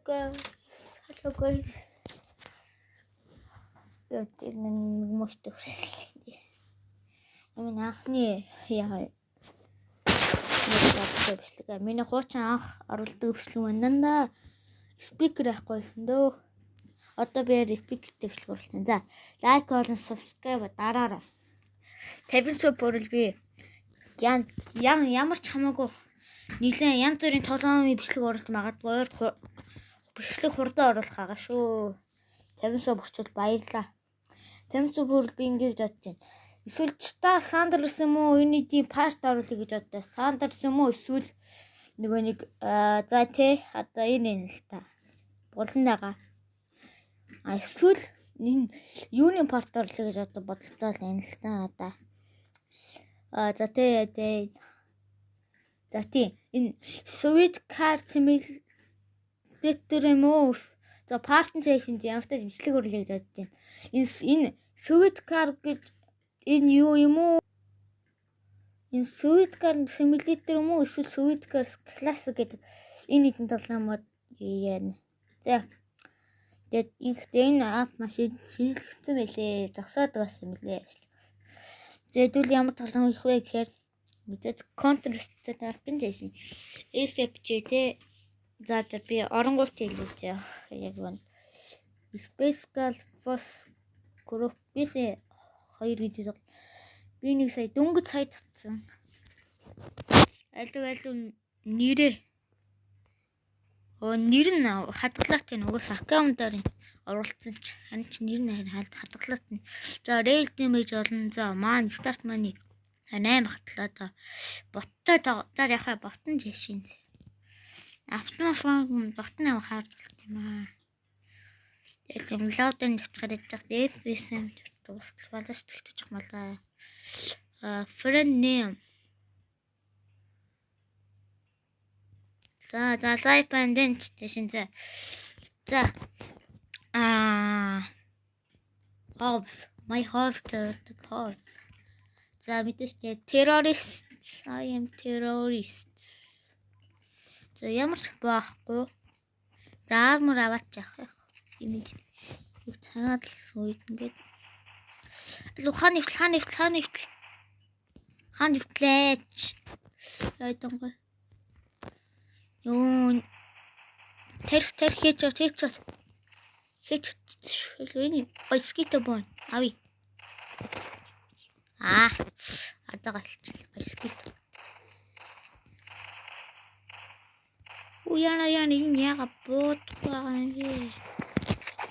Hello guys. Ятиг мөшт өршөлтэй. Миний анхны яа бичлэг. Миний хуучин анх оруулдаг бичлэг байна. Спикер авахгүйсэн дөө. Одоо би спикертэй бичлэг оруулсан. За, лайк болон subscribe дараарай. 50 сая бүрэл би ямар ч хамаагүй нийлэн янз бүрийн тоглоомын бичлэг оруулж магадгүй бичлэг хурдан оруулах байгаа шүү. 50 сая бүрчүүл баярлаа. 50 сая бүрэл би ингэж бодож байна. Эсвэл та Сандерс юм уу? Энэ тийм парт оруулах гэж боддог. Сандерс юм уу? Эсвэл нөгөө нэг за тий одоо энэ л та. Булан байгаа. Эсвэл энэ юуны парт оруулах гэж одоо бодлоо л энэ л та одоо. За тий. За тий энэ Sweet Card Simulator юм уу? За Party Station ямар ч бичлэг оруулах гэж бодож байна. Энэ Sweet Card гэж энэ юу юм уу? Энэ Sweet Card Simulator юм уу? Эсвэл Sweet Card Classic гэдэг энэ хэдэн тоглоомод яана. За тэгээд энэ app маш шилжүүлсэн байлээ. Зогсоод байсан мөлий. Зэдүүл ямар тоглоом их вэ гэхээр мэдээж Counter-Strike гэсэн SFJ те. За би оронгууд хэлж яг байна. Special Force Group бисээ 2 гэдэг. Би нэг сая дөнгөж сая татсан. Альдуу нэр нь хадгалаад тийм угаас аккаунтаар оруулсан ч харин ч нэр нь хадгалаад нь. За rail damage болно. За маань start money 8 хатлаа. Боттой за яхаа ботон жишээ. Автоматон ботны хаард юм аа. Яг юм лоудын доцоход идэх FPS-м дуустал балаш тэгтэж малаа. Friend name. За live pandent дэшин за. My host host. За мэдээж terrorist. I am terrorist. За ямар ч баахгүй. За армор аваачих. Ийм юу цагаад л сүйд ингээд. Хаан нифтлээч. Яйдангой. Юу тэр хийж энэ скито бон ави. Адагалч скито. Уяна энэ яга боотгаа юм бэ?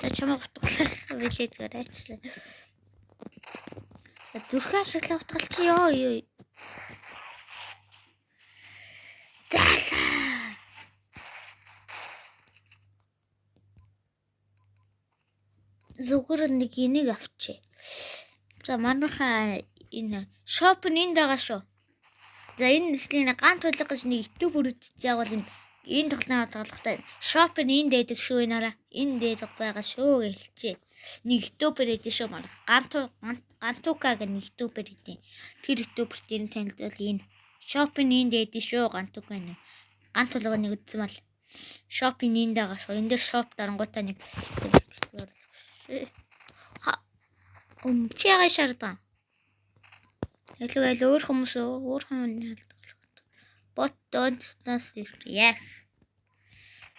Та чамаа утгалах билээд гараачлаа. Зүрхэн ашиглах утгалч ёо. Зүгээр нэг энийг авчи. За манайхаа энэ шоп нь энд байгаа шүү. За энэ нэслийн ганц тулга гэж нэг YouTube бүрдэж байгаа бол энэ тоглоом тоглохтой. Шоп нь энд дэдэг шүү энараа. Энд дэдэг байгаа шүү гэлчээ. Нэг YouTuber эдэн шүү манай. Гантука гэх нэг YouTuber эдэн. Тэр YouTuber-т энэ танилцвал энэ шоп нь энд дэдэг шүү гантука нэг. Ганц тулга нэг үзсэн мал. Шоп нь энд байгаа шүү. Энд дээр шоп дарангуудаа нэг чи яга шаардсан. Ялгал өөр хүмүүс Bot don't yes.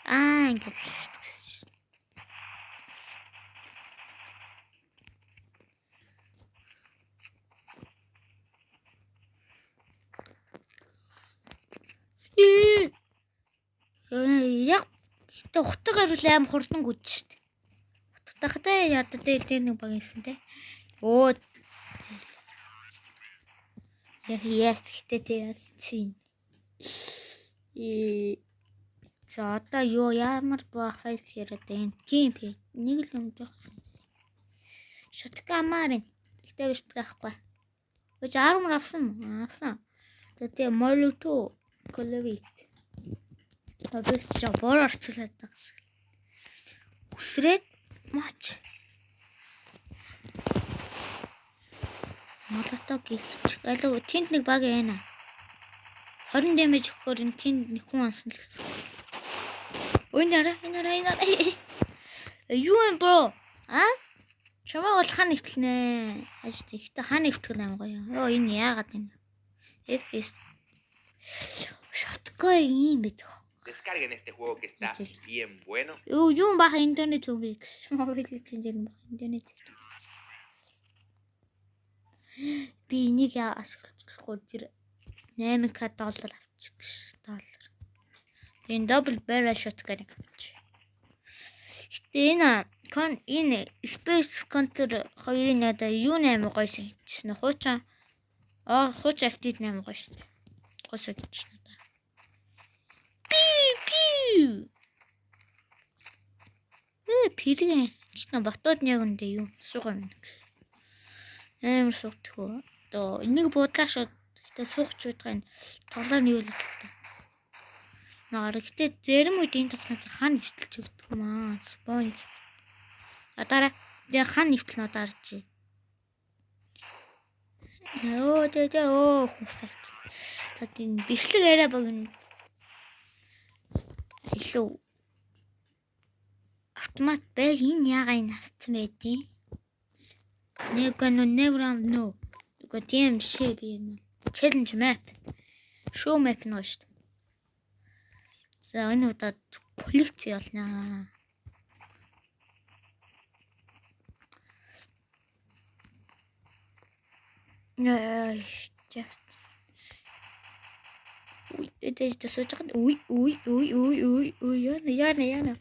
Ингээд. Яг ухтагаар л аим хурдан гүдэж штт. Утгатахтай ядад дээр нэг баг ийсэн те. Оо. Яс гэхдээ тийм. За одоо юу ямар баах вэ гэхээр одоо энэ тим нэг л юм дах. Шоткамаар ихтэй биш таахгүй. Өч армор авсан. Тэгээ молото коловит. Одоо ч боор орчлаад байгаа. Үсрээд мач. Молото гэлч. Алуу тэнд нэг баг байна. 20 damage өгөхөөр энэ тэнд нэг хүн ансан л гэсэн. Энэ. Юу юм бро? Чамаа бол хан нэвтлэнэ. Ажид ихтэй хан нэвтгэх юм гоё. Йоо энэ яагаад юм? FS. Shotgun юм бид. Descarguen este juego que está bien bueno. Юу баха интернет үгүй. Мобайл чинь баха интернет. Би энийг ашиглахгүй тэр $8k авчих $8. Энэ double barrel shotgun авчих. Гэтэ энэ Space Counter 2-ын одоо юу 8 гоё шигчсэн хуучин FT 8 гоё шүү дээ. Госоо гэж надаа. Пирэг чинь батууд яг үндэ юу суугаа юм. Амар суутхөө. Одоо энийг буудлаа шууд гэтээ суугч байдгаа энэ тоглоо нийлүүлээ. Наар гэтээ зарим үед энэ тоглоом хаана нэвтэлж өгдөг юм аа. Спонж. Атара я хаана нэвтэл нод арч. Оо хүсэж. Тэд бичлэг арай богино. Илүү автомат байг энэ яага энэ хасцсан байдیں۔ Never know. Уга тийм шиг юм. Challenge map. Show map нөө шүү дээ. За энэ удаад полиц явуулнаа. Эдэж тасууж байгаа. Үй яана.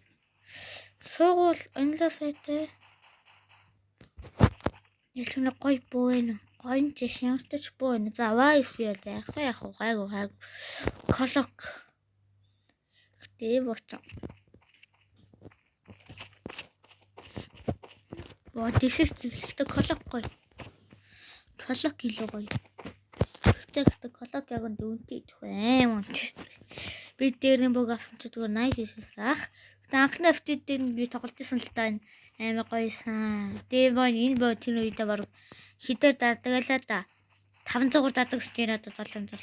Суугуул онлайн сайтай. Ялхна гой бууна. Гойн ч шаартаж бууна. За Wi-Fi яах гайгүй. Колок. Гэтээ боцоо. Дисэгт колок гой. Колок илүү гоё. Гэтээ колок яг дүүнтэй идэх юм. Би дээрний бог авсан ч зүгээр 80 шилсах. Анхны автид дээр би тоглолтсон л та амар гоёсан. Тэгээ энэ боо тэр үедээ баг хитээр дардагла да. 500 дадаг гэж надад 700.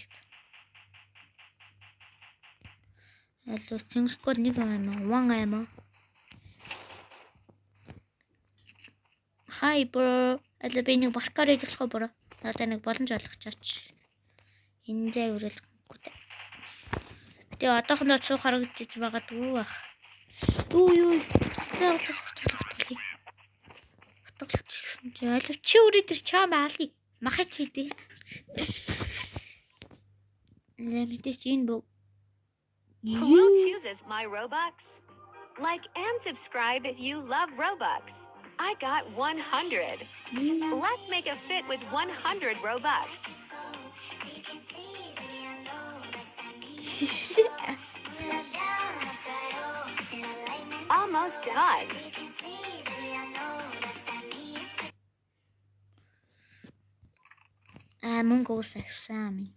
Алуу цэнгсгол нэг юм. One am. Hi bro. Алуу би нэг баркаар идэвхэх бро. Надад нэг боломж олгочооч. Эндээ өрөөлгөө. Тэгээ одоохондоо суух харагдаж байгаагүй бах. Юу. Утгалчихсан чи алуу чи үрээ тэр чам аалыг махаж хийдэ. Мэдээч энэ бог. Who chooses my Robux? Like and subscribe if you love Robux. I got 100. Let's make a fit with 100 Robux. Almost done. Мөнгө уусахсан.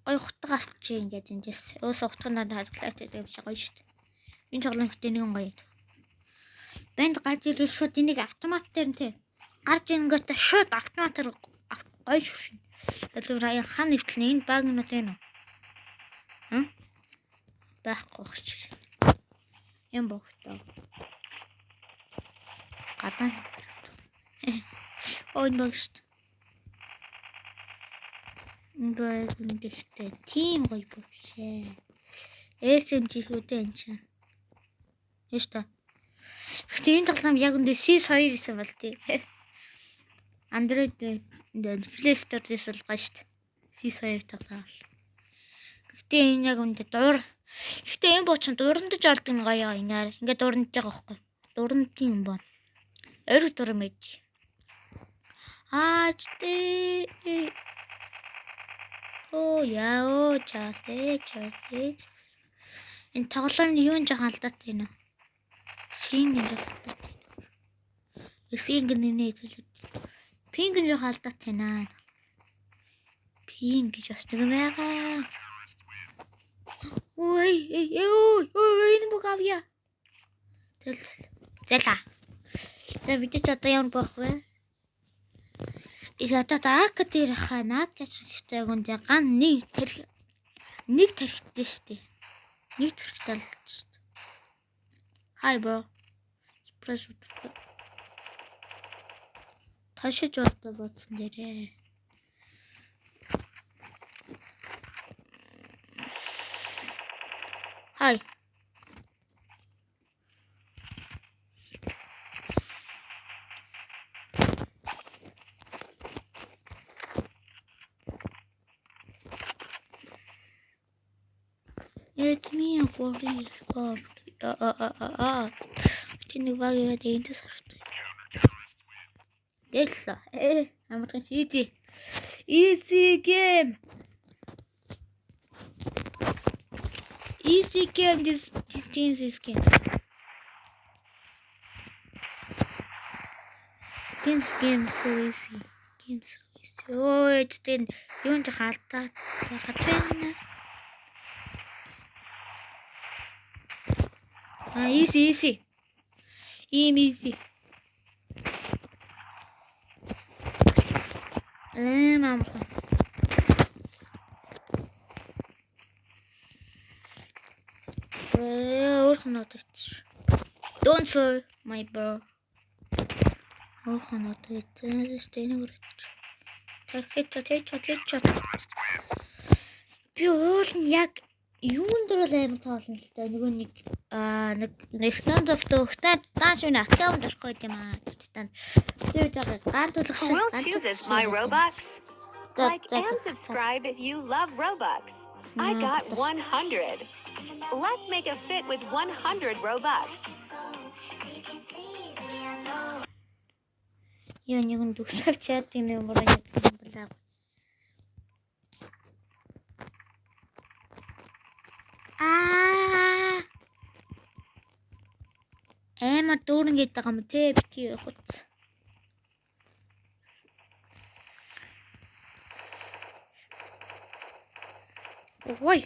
Гой хутга авчи ингээд эндээс өөсөө хутганд хадгалаад байдаг биш гоё шүү дээ. Энэ тоглоом хөтэ нэг гоё. Банд гарч ирэл шууд энийг автомат дээр нь тий. Гарч ирэнгүүтээ шууд автоматар гоё шүшин. Тэгэхээр хан нэвтлэн энэ баг нь үү нэ? Байхгүй ч. Юм бохтой. Гадаа. Ой нэгт. Ингээд үнэхээр тийм гоё бошээ. SMG шүдэ энэ чинь. Яста. Гэтэ энэ тоглоом яг үндэ CS2 гэсэн бол тий. Android энэ Play Store дээр бол гоё шүү дээ. CS2 тоглоом. Гэтэ энэ яг үндэ дуур. Гэтэ энэ буучин дурандаж олдог нь гоё ингээд дурандаж байгаа байхгүй. Дурандын юм байна. Өр дурмэж. Ачтэй. Оо яа чаалээ. Энэ тоглоом юу нэг алдаатай нэ. Пинг нь жоохон алдаатай наа. Пинг гэж бас нэг байгаа. Ой, энэ бүх авья. Зэлаа. За бид ч одоо ямар болох вэ? Isa татаак дээр ханаа гэж ихтэй гүнд ган нэг тарихтай штэ. Нэг зэрэг талж. Hi bro. Press. Ташиж бодсон дээрээ. Hi. It's me for this. Тэнийг багиваад энд сартай. Yes. Амархан easy. Easy game. Easy game this game. This game so easy. Oh, it's then юунд хаалтаа хатгана. Easy. Easy. Mama. Don't say my bro. Би уул нь яг юунд дөрөв аим тоолно л та нэг stand of the тааш үн аккаунт орох гэдэг юм аа. Тэгээд ганц Who chooses my Robux? Like and subscribe if you love Robux. I got 100. Let's make a fit with 100 Robux. Яа нэгэн дүгсавч яадаг нэг мөрөө юм байна. Эмэ дүүрэн гэдэг юм те битгий явах. Ой.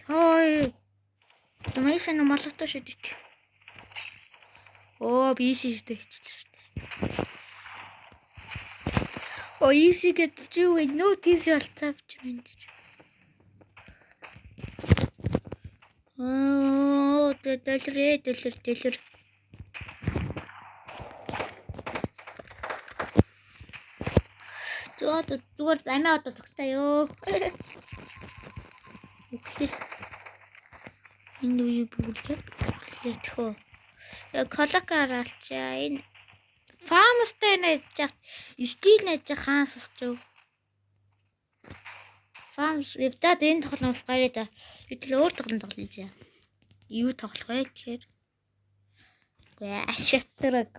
Тэмээсэн малтай шидэт. Биш шидэт. Easy гэдэг чи юу вэ? Notice болцаавч юм. Дэлэр. Зүгээр амиа одоо төгтэй ёо. Энэ үе бүгд яах вэ? Колокаралчаа энэ фармстэй нэж стил нэж хаанс ч. Фармс эвдээд энэ тоглоомс гараа да. Битэл өөр тоглоом тоглоё. Юу тоглох вэ гэхээр ашигтраг.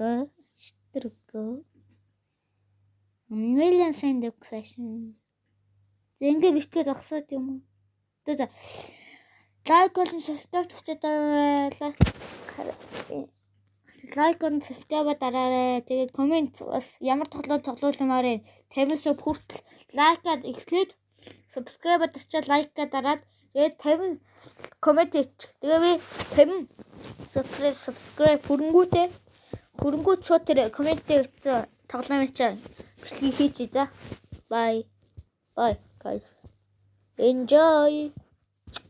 Million send exception. Зэнгэ битгээ зогсоод юм уу? За. Лайк болон subscribe дараарай. Лайк болон subscribe дараарай. Тэгээд комент бас ямар тоглоомоор 50 сая хүртэл лайкад exclude subscribe дарчаад лайкаа дараад тэгээд 50 комент хийчих. Тэгээ би 50 subscribe хөрөнгүүд шууд тэр комент дээр тоглоомын чинь бичлэгийг хийчихье за. Bye guys. Enjoy.